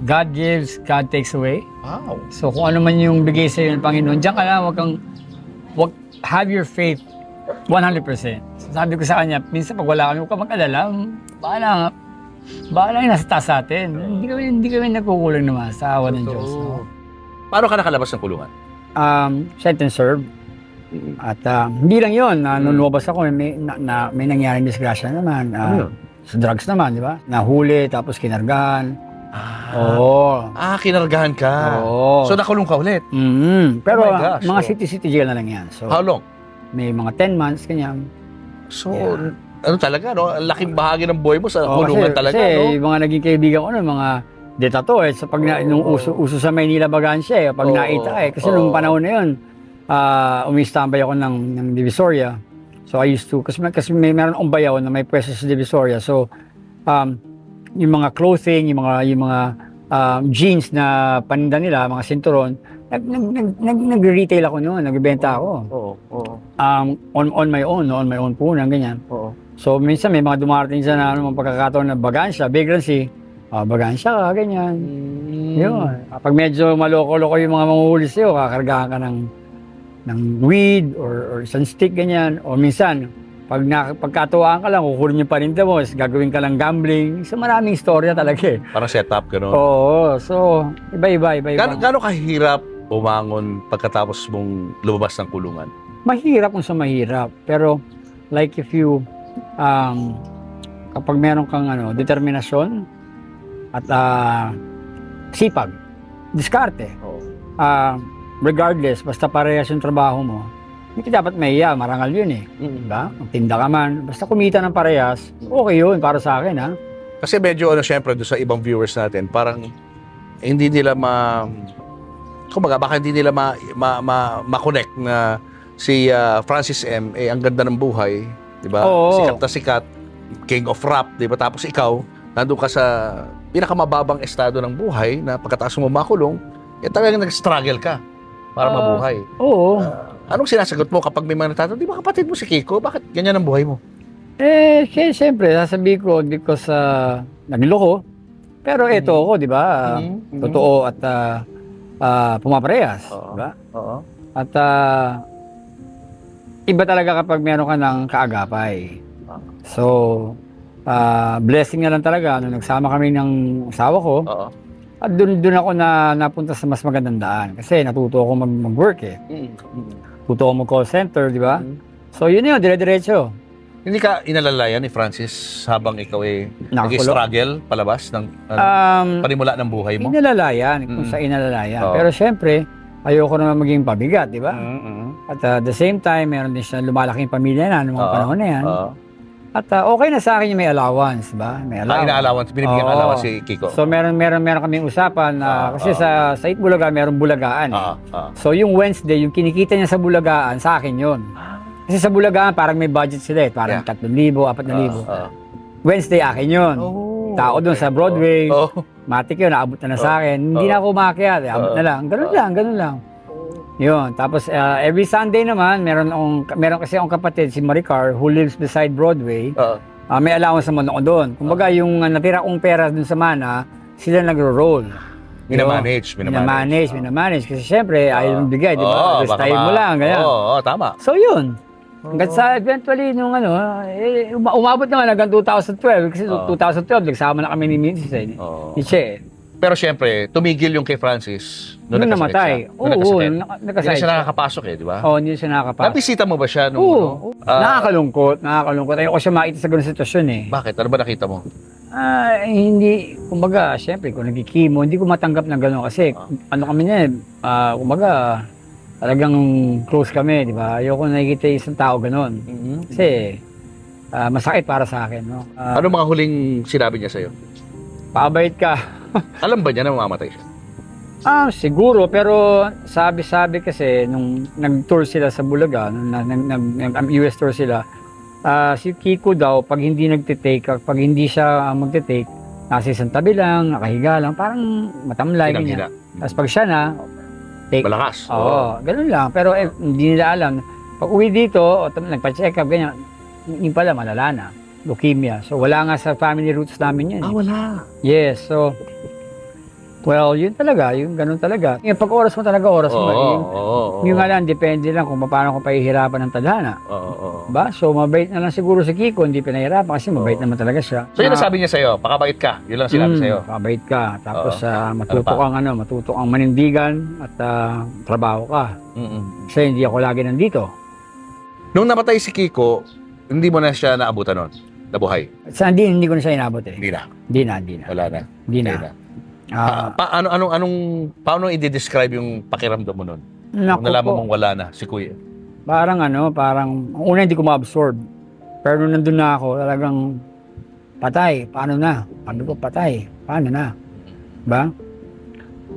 God gives, God takes away. Wow. So kung ano man yung bigay sa iyo ng Panginoon, diyan ka lang, have your faith 100%. Sabi ko sa kanya, minsan pag wala kami, huwag ka mag-alala, bahala yung nasa taas sa atin. Hindi kami nagkukulang naman sa awa ng Diyos. No? Paano ka nakalabas ng kulungan? Sentence served. At hindi lang yun, nung lumabas ako, may nangyaring disgrasya naman. Sa drugs naman, di ba? Nahuli, tapos kinargahan. Oo. Kinargahan ka. Oo. So nakulong ka ulit? Pero Oh my gosh, mga city jail na lang yan. So, How long? may mga 10 months, ganyan. So, ano talaga, no? Ang laking bahagi ng buhay mo sa kulungan talaga, kasi no? yung mga naging kaibigan ko nun, mga detato eh. So pag nung uso sa Maynila Bagansya eh, pag naita eh. Kasi nung panahon na yun, umistambay ako ng Divisoria. So I used to, kasi meron akong bayaw na may pwesto sa Divisoria. So, yung mga clothing, yung mga jeans na paninda nila, mga sinturon, nag-retail ako noon, nagbebenta ako. On my own punan, ganyan. So minsan may mga dumarating sa mga pagkakataon na Bagansya, vagrancy, Bagansya ka, ganyan. Yun. Pag medyo maloko-loko yung mga manguhuli sa'yo, kakargahan ka ng weed or isang stick, ganyan. O minsan, pagkatuwaan ka lang, kukunin yung paninda mo, gagawin ka lang gambling. So maraming istorya talaga eh. Parang setup, gano'n. Oo, so iba-iba. Gano'ng kahirap umangon pagkatapos mong lumabas ng kulungan? Mahirap kung sa mahirap. Pero like if you, kapag meron kang determinasyon at sipag, diskarte, regardless, basta parehas yung trabaho mo, hindi dapat mahiya, marangal yun eh. Diba? Magtinda ka man, basta kumita ng parehas, okay yun para sa akin ha. Kasi medyo syempre doon sa ibang viewers natin, parang hindi nila kumbaga baka hindi nila ma-connect na si Francis M ang ganda ng buhay, 'di ba? Oo. Sikat na sikat, king of rap, 'di ba? Tapos ikaw, nandoon ka sa pinakamababang estado ng buhay na pagkatapos mo makulong, talagang nag-struggle ka para mabuhay. Oo. Anong sinasagot mo kapag may mga natatanong, di ba kapatid mo si Kiko? Bakit ganyan ang buhay mo? Siyempre, sasabihin ko because nagloko. Pero ito ako, di ba? Totoo at pumaparehas. Di ba? Oo. At iba talaga kapag meron ka ng kaagapay. So, blessing na lang talaga nung nagsama kami ng asawa ko. Oo. At doon ako napunta sa mas magandang daan. Kasi natuto ako mag-work eh. Natuto ako mag-call center, di ba? So, yun yun, dire-diretso. Hindi ka inalalayan ni Francis habang ikaw nag-struggle palabas ng panimula ng buhay mo? Inalalayan, kung sa inalalayan. Oo. Pero syempre, ayoko naman maging pabigat, di ba? At the same time, meron din siya lumalaking pamilya na noong mga panahon na yan. At okay na sa akin yung may allowance, ba? May allowance. Ina-allowance, binibigyan Oo. allowance si Kiko. So meron kaming usapan na kasi sa Eat Bulaga meron bulagaan eh. So yung Wednesday, yung kinikita niya sa bulagaan, sa akin yun. Kasi sa bulagaan parang may budget sila eh, parang 3,000, 4,000. Wednesday akin yun. Tao doon sa Broadway. Matik yun, naabot na sa akin. Hindi na ako umakyat, abot na lang. Ganun lang. Yun. Tapos every Sunday naman, meron kasi akong kapatid, si Maricar, who lives beside Broadway. May allowance naman ako doon. Kumbaga yung natira kong pera dun sa Mana, sila nagro-roll. Minamanage. Kasi syempre, ayaw mong bigay, di ba? Style mo lang, ganyan. Oo, tama. So yun. Hanggang sa eventually, nung umabot naman hanggang 2012. Kasi 2012, nagsama na kami ni Mrs. Ni Che. Pero syempre, tumigil yung kay Francis nung namatay. Oo, nagkasakit. Hindi na siya nakakapasok di ba? Oo, hindi siya nakakapasok. Nabisita mo ba siya nung Oo. Nakakalungkot. Ayoko siya makita sa ganung sitwasyon eh. Bakit? Ano ba nakita mo? Hindi, kumbaga, syempre, kung nagkikimo, hindi ko matanggap na gano'n kasi, kami niya, kumbaga, talagang close kami, di ba? Ayoko nakikita isang tao gano'n. Kasi, masakit para sa akin, no? Ano mga huling sinabi niya sa'yo? Paabait ka. Alam ba niya na mamamatay siya? Siguro, pero sabi kasi, nung nag-tour sila sa Bulaga, nung US tour sila, si Kiko daw, pag hindi pag hindi siya magte-take, nasa isang tabi lang, nakahiga lang, parang matamlay niya. Tapos pag siya na, take. Malakas. Oo, ganun lang. Pero hindi nila alam. Pag uwi dito, nagpa-check up, ganyan, yung pala, malala na. Leukemia. So, wala nga sa family roots namin yan. Wala. Yes, so, well, yun talaga, yung ganun talaga. Yung pag oras mo talaga, oras mo. Yung nga lang, depende lang kung paano ko pahihirapan ng tadhana. Ba? So, mabait na lang siguro si Kiko, hindi pinahirapan kasi mabait naman talaga siya. So, yun ang sabi niya sa'yo, pakabait ka. Yun lang sinabi sa'yo. Pakabait ka. Tapos, matuto kang manindigan at trabaho ka. Kasi hindi ako lagi nandito. Nung namatay si Kiko, hindi mo na siya naabutan nun? Nabuhay? Hindi ko na siya inabot eh. Hindi na. Wala na. Hindi na. Paano i-describe yung pakiramdam mo nun? Naku Nung nalaman po. mong wala na si Kuya. Parang una hindi ko ma-absorb. Pero nung nandun na ako, talagang patay. Paano na? Sabi ko, patay. Paano na? Ba?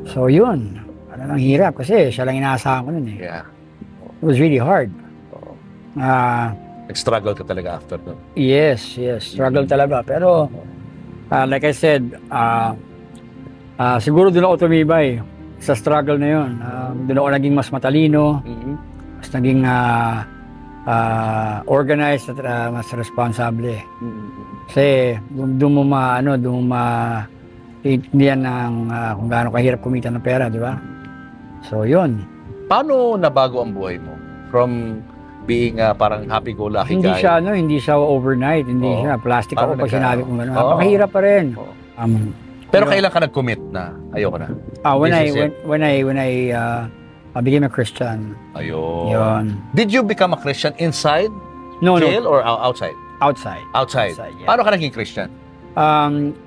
So yun. Parang hirap kasi siya lang inaasahan ko nun eh. Yeah. It was really hard. Nag-struggle ka talaga after nun. Yes. Struggle talaga. Pero, like I said, siguro doon ako tumibay sa struggle na yun. Doon ako naging mas matalino, mas naging organized at mas responsable. Kasi doon mo iintindihan ng kung gaano kahirap kumita ng pera, di ba? So, yun. Paano nabago ang buhay mo? From being parang happy-go-lucky Hindi guy? siya, hindi siya overnight. Hindi Oo. siya. Plastic Paano ako pag nagka- sinabi ko gano'n. Oo. Napakahirap pa rin. Oo. Pero Yun. kailan ka nag-commit na ayoko na? When This is it. I became a Christian. Ayun. Yun. Did you become a Christian inside No, jail or outside? outside. Outside. Yeah. Paano ka naging Christian?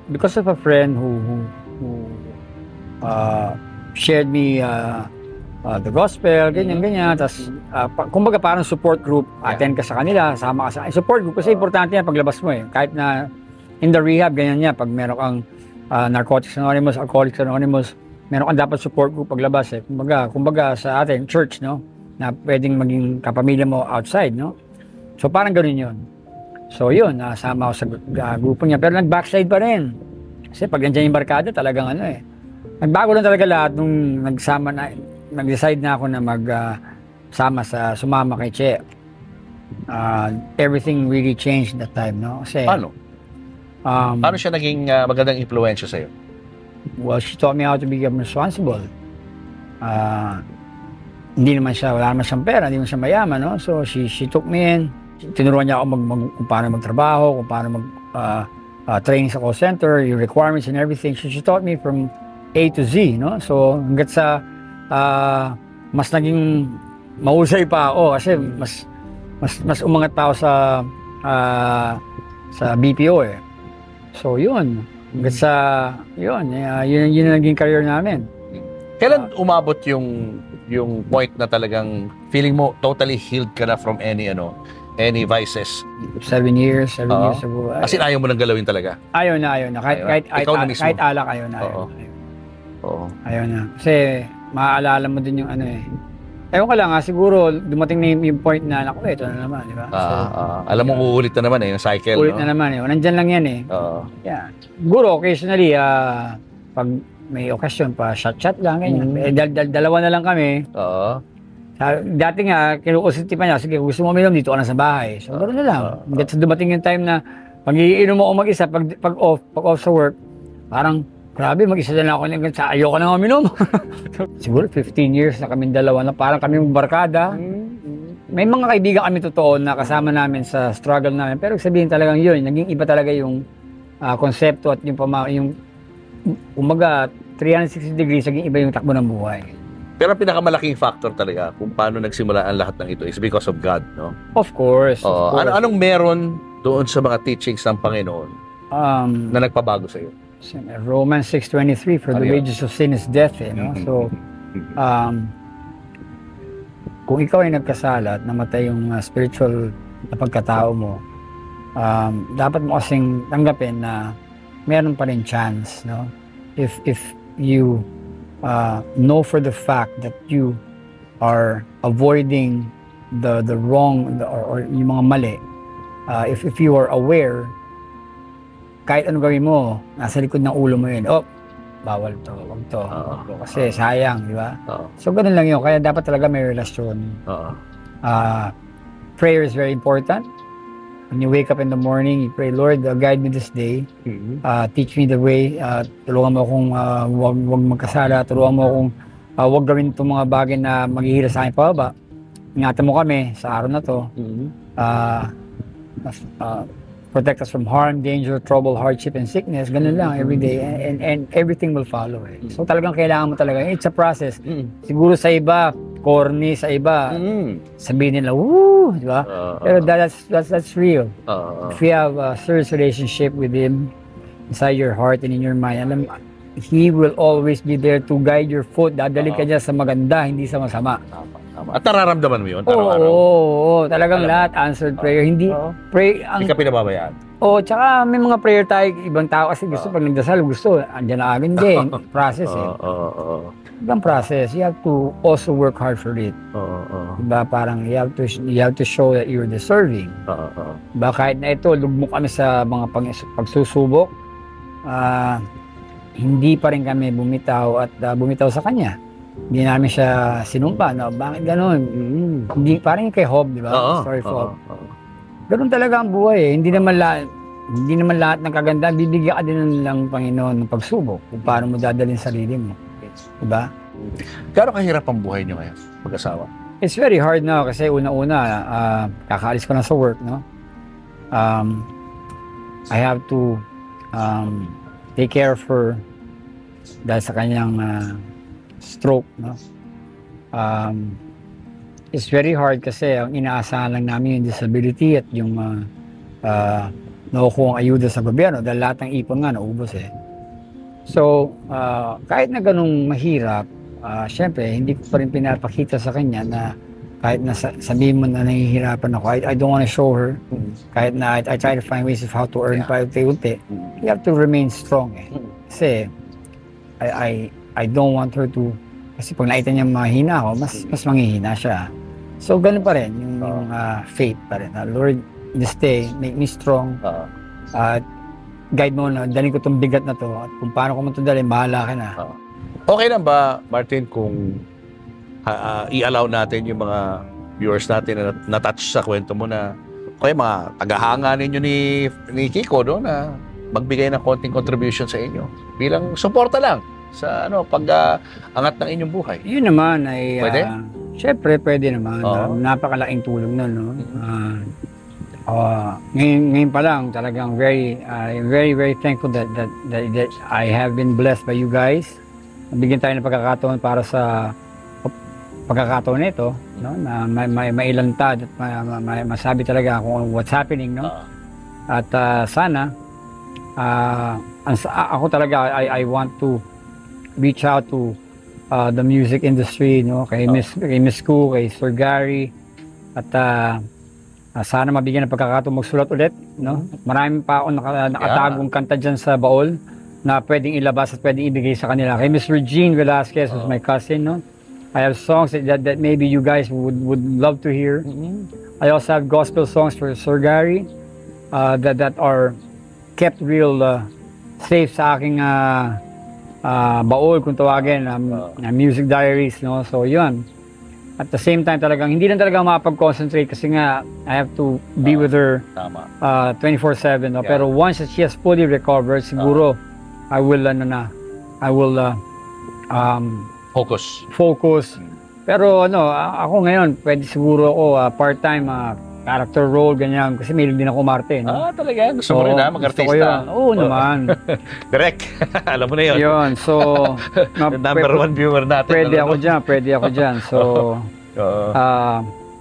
Because of a friend who shared me the gospel, ganyan. Tapos, kumbaga parang support group, attend ka sa kanila, sama ka sa support group. Kasi importante yan paglabas mo eh. Kahit na in the rehab, ganyan niya. Pag meron kang Narcotics Anonymous, Alcoholics Anonymous, meron kang dapat support group paglabas eh. Kumbaga sa atin, church, no? Na pwedeng maging kapamilya mo outside, no? So parang ganun yun. So yun, nasama ako sa grupo niya. Pero nag-backslide pa rin. Kasi pag nandiyan yung barkada, talagang ano eh. Nagbago lang talaga lahat nung nag-decide na ako na sumama kay Che. Everything really changed that time, no? Kasi, Paano? Paano siya naging magandang impluwensya sa'yo? well, she taught me how to become responsible. Wala naman siyang pera, hindi naman siya mayaman, no? So, she took me in. Tinuruan niya ako kung paano magtrabaho, kung paano training sa call center, yung requirements and everything. She taught me from A to Z, no? So, hanggat sa mas naging mahusay pa ako kasi mas umangat pa ako sa BPO eh. So, yun. Hanggat sa, yun ang naging career namin. Kailan umabot yung point na talagang feeling mo totally healed ka na from any vices? 7 years ago. As in, ayaw mo nang galawin talaga? Ayaw na. Ikaw na mismo? Kahit alak, ayaw na. Oo. Oo. Ayaw na. Kasi, maaalala mo din yung ano eh. Ewan ko lang siguro dumating na yung point na, naku, ito na naman, di ba? Alam mo, uulit na naman yung cycle, Ulit no? na naman eh. Nandyan lang yan eh. Oo. Yeah. Siguro, occasionally, pag may occasion pa, shot lang, ganyan. Dalawa na lang kami. Oo. Dati nga, kinukusiti pa niya, sige, gusto mo uminom, dito ka na sa bahay. So, gano'n na lang. Hanggat sa dumating yung time na, pag iinom ako mag-isa, pag off sa work, parang, grabe, mag-isa na lang ako, ayoko na uminom. Siguro 15 years na kaming dalawa na parang kami barkada. May mga kaibigan kami totoo na kasama namin sa struggle namin. Pero sabihin talagang yun, naging iba talaga yung konsepto at yung umaga, 360 degrees, naging iba yung takbo ng buhay. Pero ang pinakamalaking factor talaga kung paano nagsimula ang lahat ng ito is because of God, no? Of course. Oo. Anong meron doon sa mga teachings ng Panginoon na nagpabago sa iyo? Romans 6:23, for the Ano yun? wages of sin is death, eh, no? So, kung ikaw ay nagkasala at namatay yung spiritual na pagkatao mo, dapat mo kasing tanggapin na meron pa rin chance, no? If you know for the fact that you are avoiding the wrong or yung mga mali, if you are aware, kahit ano gawin mo, nasa likod ng ulo mo yun, bawal to, wag to. Kasi sayang, di ba? So, ganun lang yun. Kaya dapat talaga may relasyon. Prayer is very important. When you wake up in the morning, you pray, Lord, guide me this day. Teach me the way. Tulungan mo akong wag magkasala. Tulungan mo akong wag gawin itong mga bagay na maghihila sa akin pababa. Ingatan mo kami sa araw na to. Protect us from harm, danger, trouble, hardship, and sickness. Ganun lang every day. And everything will follow. So talagang kailangan mo talaga. It's a process. Siguro sa iba, corny, sa iba, sabihin nila, woo! Di ba? Pero that's real. If you have a serious relationship with Him inside your heart and in your mind, alam, He will always be there to guide your foot. Dadali ka niya sa maganda, hindi sa masama. At nararamdaman mo yun Oo, araw-araw? talagang lahat answered prayer. Hindi, pray, Hindi ka pinababayaan? tsaka may mga prayer tayo, ibang tao kasi gusto, pag nagdasal, gusto, andyan na agad din. Process eh. Ibang process. You have to also work hard for it. Diba, parang you have to show that you're deserving. Diba, kahit na ito, lugmok kami sa mga pagsusubok, hindi pa rin kami bumitaw at bumitaw sa Kanya. Hindi namin siya sinumpa, no? Bakit gano'n? Hindi, parang kay Hob, di ba? Story of Hob. Ganun talaga ang buhay eh. Hindi naman lahat ng kagandaan, bibigyan ka din ng Panginoon ng pagsubok kung paano mo dadalhin sarili mo. Di ba? Gano'ng kahirap ang buhay niyo ngayon, mag-asawa? It's very hard now kasi una-una, kakaalis ko na sa work, no? I have to take care of her dahil sa kanyang stroke, no? It's very hard kasi ang inaasahan lang namin yung disability at yung nakukuha ang ayuda sa gobyerno dahil lahat ng ipon nga naubos eh. So, kahit na ganung mahirap, syempre, hindi ko pa rin pinapakita sa kanya na kahit na sabihin mo na nahihirapan ako, I don't want to show her. Kahit na I try to find ways of how to earn pa unti-unti. You have to remain strong eh. Kasi, I don't want her to, kasi pag nakita niya mahina ako, mas manghihina siya. So, ganun pa rin, yung faith pa rin. Lord, this day, make me strong. At guide mo na, dalhin ko itong bigat na to. At kung paano ko matudalhin, bahala ka na. Okay lang ba, Martin, kung i-allow natin yung mga viewers natin na na-touch sa kwento mo na kaya mga tagahanga ninyo ni Kiko, no, na magbigay ng konting contribution sa inyo bilang suporta lang sa pag-angat ng inyong buhay? Yun naman ay Pwede? Syempre pwede naman. Napakalaking tulong na, no. Ngayon pa lang talagang very very thankful that I have been blessed by you guys. Bigyan tayo ng pagkakataon para sa pagkakataon nito, no, na mailantad at masabi talaga kung what's happening, no. At sana ako talaga I want to reach out to the music industry, no, kay Miss Koo, kay Sir Gary, at sana mabigyan ng pagkakataon magsulat ulit, no. Marami pa ako nakatagong kanta dyan sa baol na pwedeng ilabas at pwedeng ibigay sa kanila. Kay Miss Regine Velasquez, who's my cousin, no. I have songs that maybe you guys would love to hear. I also have gospel songs for Sir Gary that are kept real safe sa aking baol, kung tawagin, music diaries, no. So yun. At the same time talagang hindi lang talaga makapag-concentrate kasi nga I have to be with her 24/7, no. Pero once that she has fully recovered, siguro I will focus. Pero ako ngayon pwede siguro ako part-time character role, ganyan, kasi may din ako umarte, no. Talaga? Gusto mo rin mag-artista? Oo naman. Direct. Alam mo na yun. Yun, so The number one viewer natin. pwede ako dyan. So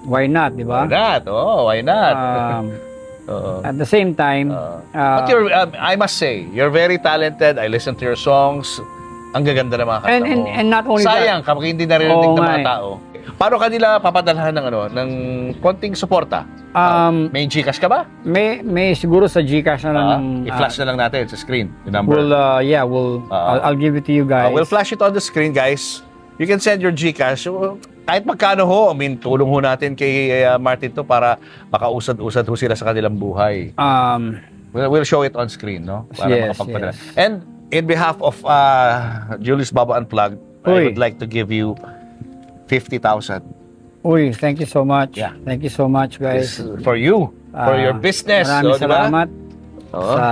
why not, di ba? Why not? Why not? At the same time, But I must say, you're very talented. I listen to your songs. Ang gaganda ng mga kanta mo. and not only Sayang that, kapag hindi naririnig ng mga nga eh. tao. Paano kanila papadalhan ng konting suporta? May Gcash ka ba? may siguro sa Gcash na lang ng, I-flash na lang natin sa screen, yung number. I'll give it to you guys. We'll flash it on the screen, guys. You can send your Gcash. Kahit magkano ho, tulong ho natin kay Martin to para makausad-usad ho sila sa kanilang buhay. We'll show it on screen, no? Para makapagpadala. And in behalf of Julius Baba Unplugged, I would like to give you 50,000. Uy, thank you so much. Yeah. Thank you so much, guys. This for you, for your business. Maraming diba? salamat sa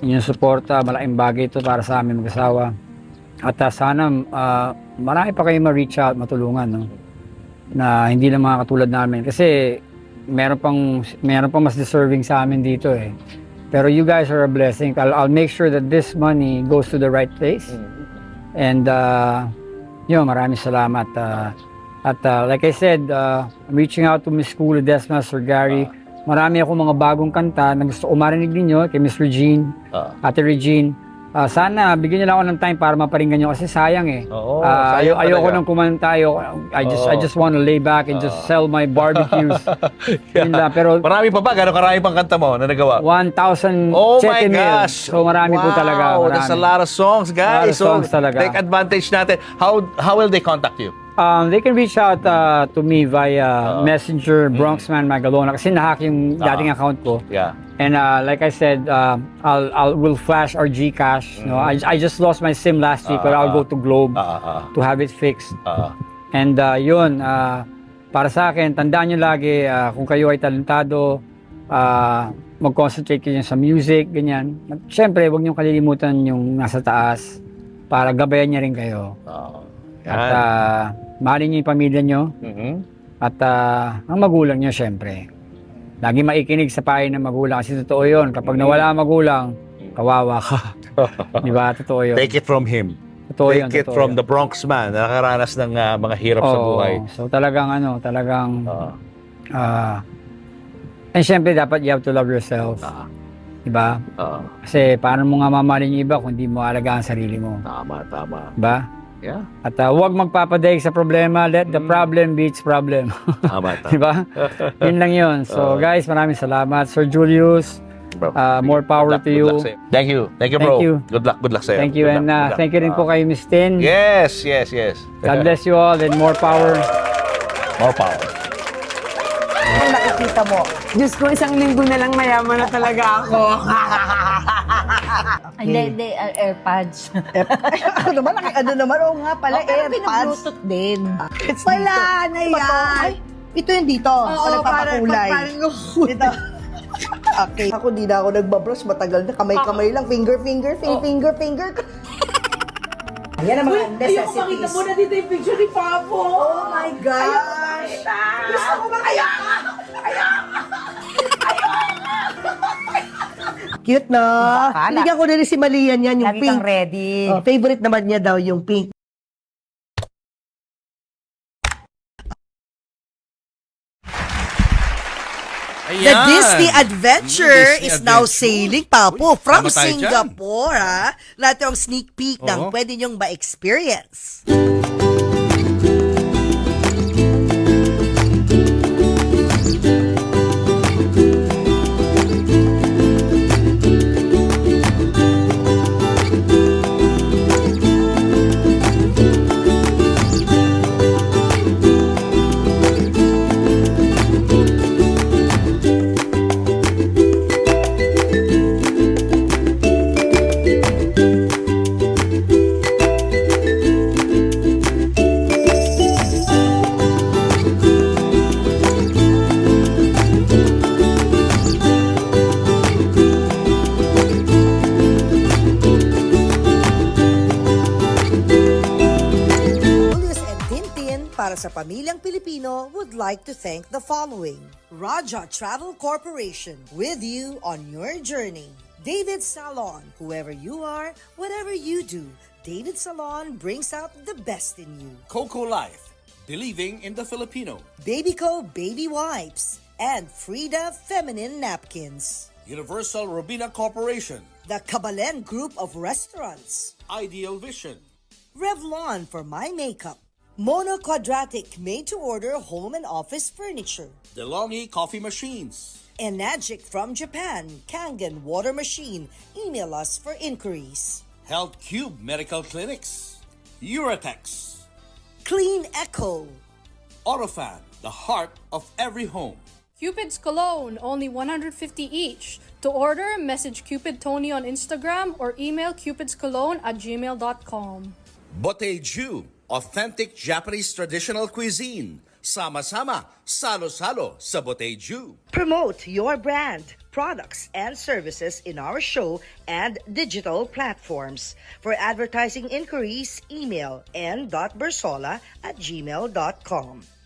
inyong suporta. Malaking bagay ito para sa amin mag-asawa. At sana marami pa kayo ma-reach out, matulungan, no? Na hindi lang mga katulad namin. Kasi meron pang mas deserving sa amin dito eh. Pero you guys are a blessing. I'll make sure that this money goes to the right place. And maraming salamat. At like I said, I'm reaching out to Miss Koo, Ledesma, Sir Gary. Marami akong mga bagong kanta na gusto ko marinig ninyo kay Miss Regine, Ate Regine. Sana bigyan niyo lang ako ng time para maparinggan niyo kasi sayang eh. Sayang ayoko talaga. nang kumanta. I just want to lay back and just sell my barbecues. Yun lang. Pero Marami pa ba? Gano'ng karami pang kanta mo na nagawa? 1,000 Oh my cheque meal. gosh! So marami po talaga. Wow, that's a Marami. lot of songs, guys. A lot of songs talaga. Take advantage natin. How will they contact you? They can reach out to me via Messenger, Bronxman Magalona kasi nahack yung dating account ko. Yeah. And like I said, we'll flash our Gcash. No, I just lost my SIM last week, but I'll go to Globe to have it fixed. And yun, para sa akin, tandaan nyo lagi kung kayo ay talentado, mag-concentrate kayo sa music, ganyan. Siyempre, huwag nyo kalilimutan yung nasa taas para gabayan niya rin kayo. At mahalin nyo yung pamilya nyo. At ang magulang niya syempre. Lagi maikinig sa payo ng magulang kasi totoo yun. Kapag nawala ang magulang, kawawa ka. Di ba? Totoo yun. Take it from him. Totoo yun. Take it totoo from yun. the Bronx man na nakaranas ng mga hirap sa Oo. buhay. So talagang and syempre dapat you have to love yourself. Diba? Kasi paano mo nga mamahalin yung iba kung hindi mo alagaan ang sarili mo. Tama. Diba? Yeah. At huwag magpapadaig sa problema. Let the problem beats problem. Tama. Diba? Yun lang yun. So guys, maraming salamat. Sir Julius, Bro. more power to you. Thank you. Thank you, Thank bro. you. Good luck sa'yo. Thank you. Good And luck. thank you rin po kay Miss Tin. Yes. God bless you all and more power. More power. Ano nakikita mo? Diyos ko, isang linggo na lang mayaman na talaga ako. Hindi, AirPods. Ano naman, ano naman, oo nga pala, AirPods. Bluetooth din. Wala na yan. Ito yung dito. Oo, nagpapakulay. Ito. Okay. Ako di na ako nagbabrush, matagal na. Kamay-kamay lang. Finger. Ayan ang mga necessities. Ayoko makita mo na dito yung picture ni Papo. Oh my gosh. Gusto ko ba kaya? Cute na. Bigyan ko na rin si Malian yan, yung Lagi pink. kang ready. Oh, favorite naman niya daw yung pink. The Disney Adventure Disney is now Adventure. sailing, Papo, from tama tayo dyan. Singapore, ha? Lahat yung sneak peek ng pwede niyong ma-experience. Julius and Tintin, para sa pamilyang Pilipino, would like to thank the following. Raja Travel Corporation, with you on your journey. David Salon, whoever you are, whatever you do, David Salon brings out the best in you. Coco Life, believing in the Filipino. Babyco Baby Wipes and Frida Feminine Napkins. Universal Robina Corporation. The Kabalen Group of Restaurants. Ideal Vision. Revlon for my makeup. Mono Quadratic made-to-order home and office furniture. DeLonghi Coffee Machines. Enagic from Japan, Kangen Water Machine. Email us for inquiries. Health Cube Medical Clinics. Uratex. Clean Echo. Autofan, the heart of every home. Cupid's Cologne, only 150 each. To order, message Cupid Tony on Instagram or email cupidscologne@gmail.com. Boteju, authentic Japanese traditional cuisine. Sama-sama, salo-salo sa Boteju. Promote your brand, products, and services in our show and digital platforms. For advertising inquiries, email n.bersola@gmail.com.